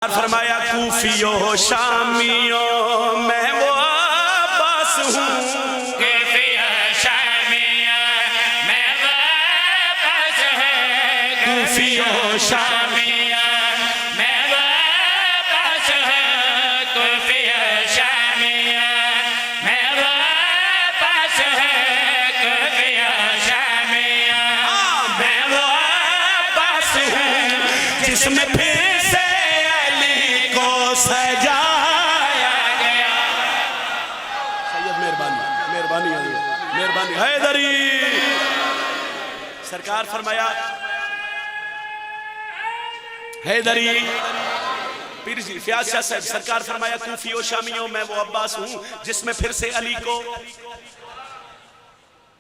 فرمایا کوفیوں شامیوں میں وہ عباس ہوں، کوفیوں شامیوں میں وہ عباس ہے، کوفیوں شامیوں میں وہ عباس ہے، کوفیوں شامیوں میں وہ عباس ہے، کوفیوں شامیوں میں وہ عباس ہوں، جس میں پھر سے علی کو سجایا گیا۔ سید مہربانی مہربانی حیدری سرکار فرمایا حیدری پیر جی فیاض شاہ صاحب سرکار فرمایا کوفیوں شامیوں میں وہ عباس ہوں جس میں پھر سے علی کو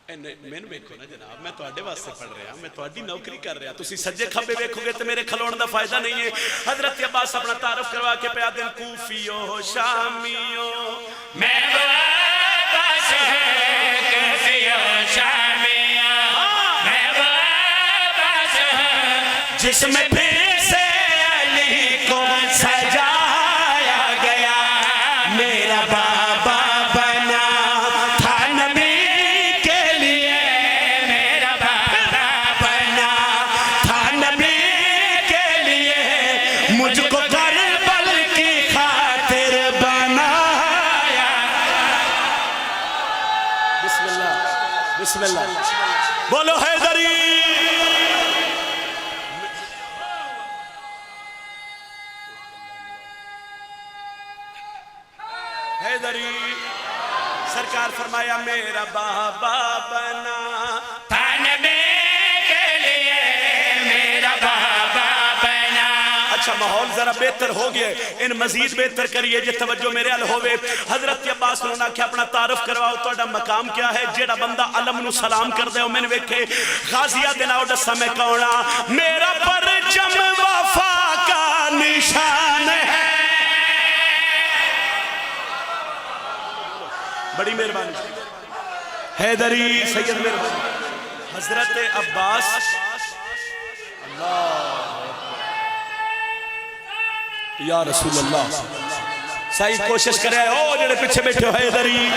میں ویکھو نا جناب میں تواڈے واسطے پڑھ رہا میں تواڈی نوکری کر رہا تسی سجے کھبے ویکھو گے تو میرے کھلون دا فائدہ نہیں ہے۔ حضرت عباس اپنا تعارف کروا کے پیا دن کوفیوں شامیوں میں وہ عباس ہے، کوفیوں شامیوں میں وہ عباس ہے، جس میں پھر سے علی کو سجایا گیا۔ میرا بابا بنا تھا نبی کے لیے، میرا بابا بنا تھا نبی کے لیے، مجھ کو کربل کی خاطر بنایا۔ بسم اللہ بسم اللہ بولو حیدری۔ حیدری سرکار فرمایا میرا بابا بنا تھا نبی کے لیے، میرا بابا بنا۔ اچھا ماحول ذرا بہتر ہو گئے، ان مزید بہتر کریے جے توجہ میرے ال ہوئے۔ حضرت عباس نے کہا اپنا تعارف کرواؤ تہاڈا مقام کیا ہے؟ جیڑا بندہ علم نو سلام کر دے میں نے ویکھے غازیہ دے نال دساں میں کون ہاں، میرا پرچم وفا کا نشان ہے۔ بڑی مہربانی حیدری سید مہربانی حضرت عباس یا رسول اللہ صحیح کوشش کرے او جڑے پیچھے بیٹھے ہو حیدری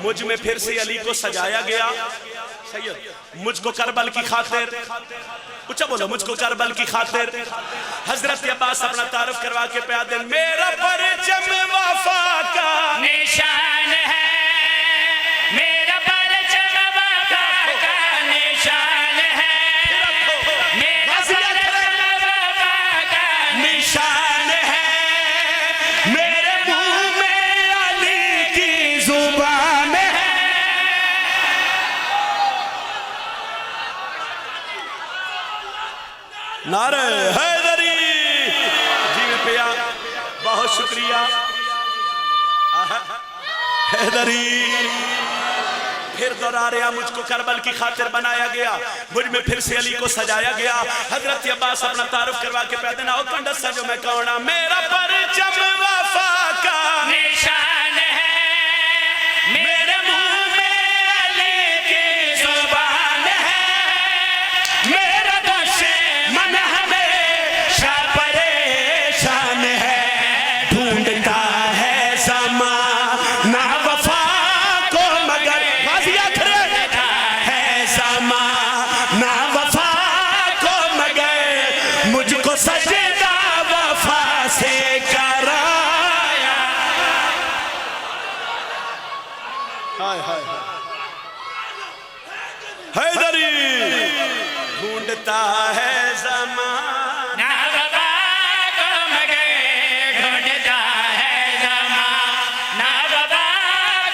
مجھ میں پھر سے علی کو سجایا گیا۔ سید مجھ کو کربل کی خاطر اچھا بولو مجھ کو کربل کی خاطر۔ حضرت عباس اپنا تعارف کروا کے پیا دن میرا پرچم وفا کا نشان ہے، میرا پرچم وفا کا نشان ہے، میرا پرچم وفا کا نشان ہے، میرے منہ میں علی کی زبان ہے۔ نعرہ حیدری جی میں پیا بہت شکریہ حیدری پھر دورا رہا مجھ کو کربل کی خاطر بنایا گیا، مجھ میں پھر سے علی کو سجایا گیا۔ حضرت عباس اپنا تعارف کروا کے پیدا نہ ہوتا ڈسا جو میں کہونا میرا پرچم وفا کا نشان ہے، میرے منہ میں علی کی زبان ہے، میرا دشمن ہمیشہ پریشان ہے، ڈھونڈتا ہے زمانہ وفا کو مگر غازیہ کھڑے ہے زمانہ وفا کو مگر مجھ کو سجدہ وفا سے کرایا۔ حیدری ڈھونڈتا ہے زمانہ نہ وفا کو مگر ڈھونڈتا ہے زمانہ وفا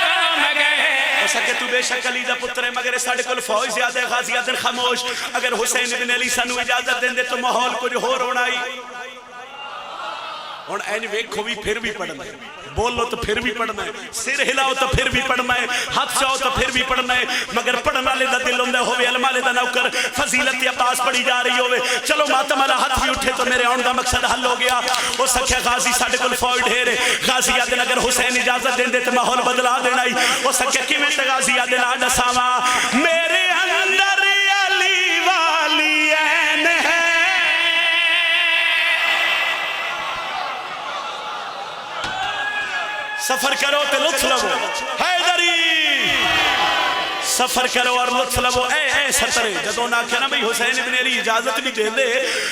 کو مگر۔ ہو سکے تو بے شک علی دا پتر ہے مگر ساڑھے کل فوج زیادہ غازیہ دن خاموش۔ اگر حسین ابن علی سانو اجازت دیں دے تو ماحول کچھ ہو رونا ہی اور این ویکھو بھی پھر بھی پڑھنا ہے، بولو تو پھر بھی پڑھنا ہے، سر ہلاؤ تو پھر بھی پڑھنا ہے، ہاتھ چاہو تو پھر بھی پڑھنا ہے، مگر پڑھنا لے دا دل ہوندہ ہوئے علمہ لے دا نوکر فضیلت عباس پڑھی جا رہی ہوئے۔ چلو ماتم اللہ ہاتھ بھی اٹھے تو میرے آن دا مقصد حل ہو گیا۔ وہ سکھے غازی ساڑھے کل فوج ڈھیرے غازی آدن اگر حسین اجازت دیں دے تو ماحول بدلا دینا ہی۔ وہ سکھے کیویں تے غازی آدن آڈا ساما میرے اندر علی والی این ہے سفر کرو تے لطف لو حیدری سفر کرو اور لطف لو اے سترے جدوں نہ کہنا بھئی حسین ابن علی اجازت بھی دے دے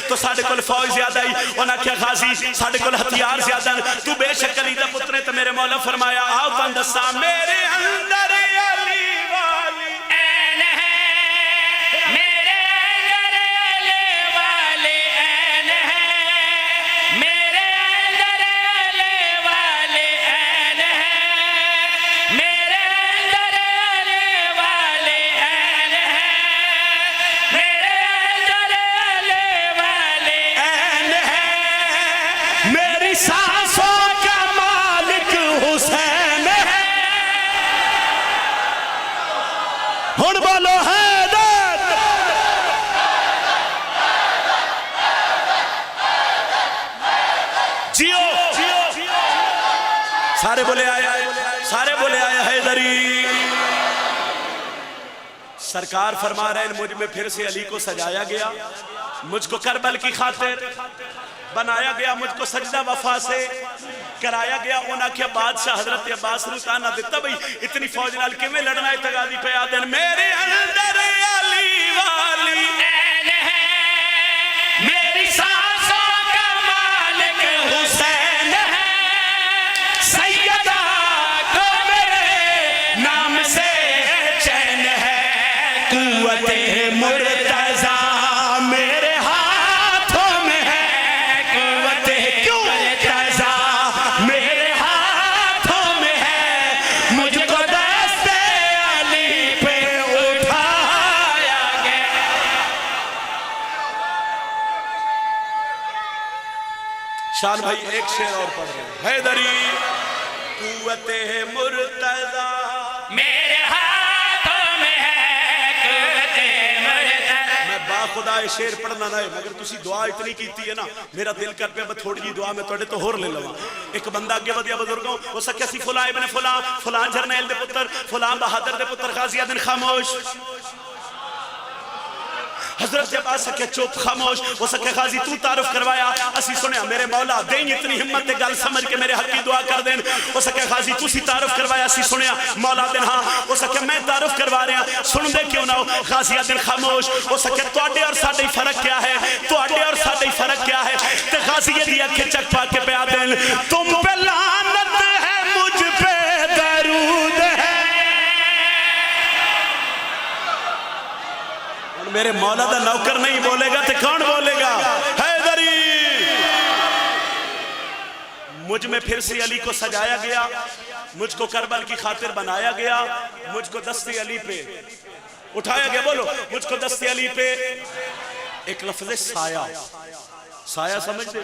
تو ساڑھے کل فوج زیادہ ہی انہاں کیا غازی ساڑھے کل ہتھیار زیادہ تو بے شک علی دا پترے تو میرے مولا فرمایا آؤ بندسا میرے اندر علی والی این ہے میرے اندر علی والی این ہے میرے اندر علی والی این ہے میرے اندر علی والی این ہے میرے اندر علی والی این ہے میری سانسوں کا مالک حسین ہے ہن بولو حیدر جیو سارے بولے آیا حیدری سرکار فرما رہے ہیں مجھ میں پھر سے علی کو سجایا گیا مجھ کو کربل کی خاطر بنایا گیا مجھ کو سجدہ وفا سے کرایا گیا انہاں کیا بادشاہ حضرت عباس نے تانا دیتا بھئی اتنی فوج نال کے میں لڑنا ہے تغازی پہ آدن میرے اندر علی والی این ہے میری سانسوں کا مالک حسین ہے سیدہ کو میرے نام سے چین ہے قوت مرتضی میرے ہاتھوں میں ہے قوت مرتضی میرے ہاتھوں میں ہے مجھ کو دست علی پہ اٹھایا گیا شان بھائی ایک شعر اور پڑھ رہے ہیں حیدری قوت مرتضی میرے ہاتھوں میں ہے قوت مرتضی میں با خدا شعر پڑھنا نہ ہے مگر تسی دعا اتنی کیتی ہے نا میرا دل کر پہ تھوڑی جی دعا میں توڑے تو ہور لے لوا ایک بندہ آگے ودیا بزرگوں وہ سکیا سی فلاں ابن فلاں جرنیل دے پتر فلاں بہادر دے پتر غازی دن خاموش حضرت عباس سکے چوپ خاموش وہ سکے غازی تو تعارف کروایا اسی سنیا میرے مولا دیں اتنی ہمت دے گل سمجھ کے میرے حق کی دعا کر دیں وہ سکے غازی تو سی تعارف کروایا اسی سنیا مولا دن ہاں وہ سکے میں تعارف کروا رہے ہیں سن دے کیوں نہ ہو غازی دن خاموش وہ سکے توڑے اور ساڑھے فرق کیا ہے توڑے اور ساڑھے فرق کیا ہے تے غازی یہ دیا کہ چک پا کے پہ دیں تم پہ لعنت ہے مجھ پہ درود ہے میرے مولا دا نوکر نہیں بولے گا تو کون بولے گا حیدری مجھ میں پھر سے علی کو سجایا گیا مجھ کو کربل کی خاطر بنایا گیا مجھ کو دست علی پہ اٹھایا گیا بولو مجھ کو دست علی پہ ایک لفظ سایہ سایہ سمجھتے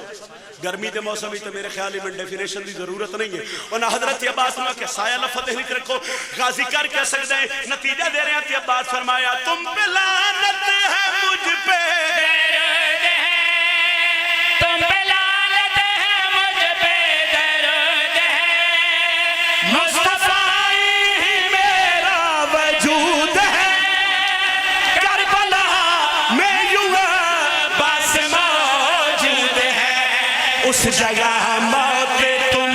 گرمی دے موسم ہی تو میرے خیالی میں ڈیفینیشن دی ضرورت نہیں ہے انہا حضرت عباس نے کہ سایہ لفظ ہی رکھو غازی کر کیا سکتے ہیں نتیجہ دے رہے ہیں عباس فرمایا تم پہ لعنت ہے مجھ پہ درود ہے تم پہ لعنت ہے مجھ پہ درود ہے مصطفیٰ ہی میرا وجود ہے کربلا میں یوں بس موجود ہے اس جگہ موت تم